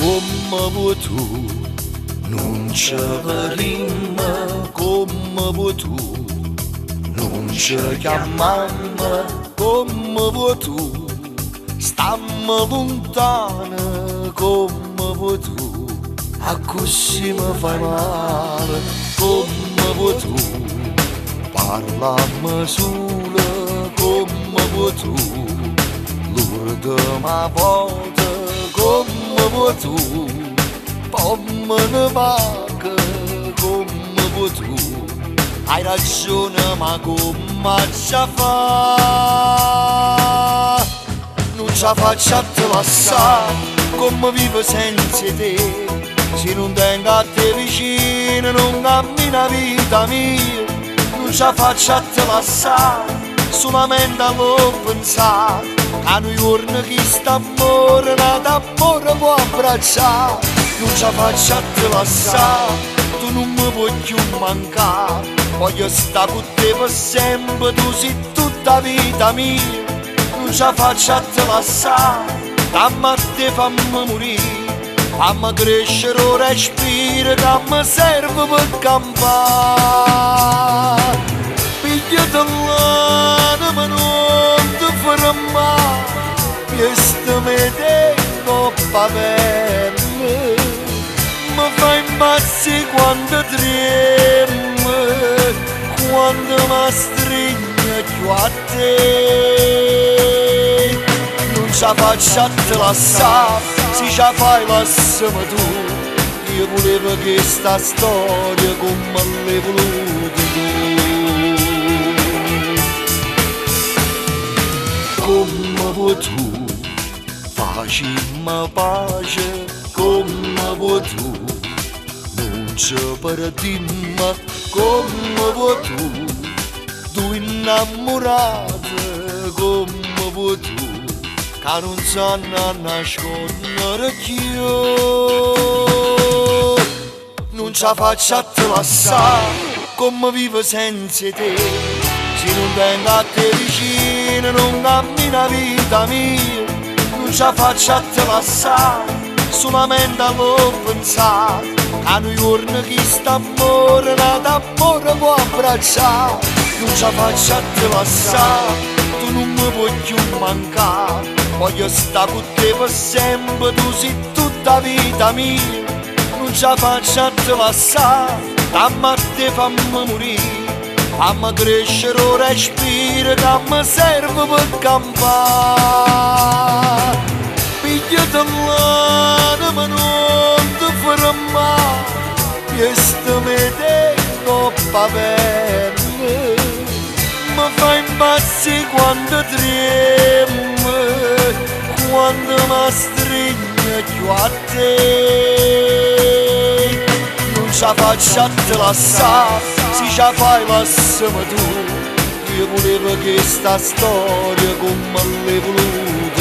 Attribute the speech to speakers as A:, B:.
A: come vuoi tu, non ci vedremo come vuoi tu, non ci chiamiamo come vuoi tu, stammo lontano come vuoi tu, a così mi fai male come vuoi tu, parlami solo come vuoi tu, l'ultima volta come vuoi tu, poi me ne vacca come vuoi tu, hai ragione ma come ci fa? Non ce la faccio a te lasciare, come vivo senza te, se non tengo a te vicino non cammina vita mia, non ce la faccio a te lasciare, solamente allo pensare, che noi giorni che sta amore, nato amore può abbracciare, non ce la faccio a te lasciare, tu non mi puoi più mancare, voglio stare con te per sempre, tu sei tutta vita mia, non ce la faccio a te lasciare, dammi a te fammi morire, fammi crescere un respiro che mi serve per campare, pigliati l'anima non ti farà male, questo mi tengo pavelle, mi fai impazzire quando tremo, quando mi stringe più a te, non ce la faccio a te lasciare, se ce la fai lasciami tu, io volevo che sta storia come l'hai voluta tu, come vuoi tu, facciamo pace come vuoi tu, non ci perdiamo come vuoi tu, tu innamorata come vuoi tu, che non sanno nascondere più, non ce la faccio a te lasciare, come vivo senza te, se non tengo a te vicino non cammina vita mia, non ce la faccio a te lasciare, solamente allo pensare, che noi giorni che sta amore, nato amore può abbracciare, non ce la faccio a te lasciare, tu non mi puoi più mancare, voglio stare con te per sempre, tu sei tutta vita mia, non ce la faccio a te lasciare, dammi a te fammi morire, fammi crescere un respiro che mi serve per campare, pigliati l'anima non ti farà male, questo mi tengo pavelle, mi fai impazzire quando tremo, quando mi stringe più a te, non ce la faccio a te lasciare, se ce la fai lasciami tu, io volevo che sta storia come l'hai voluta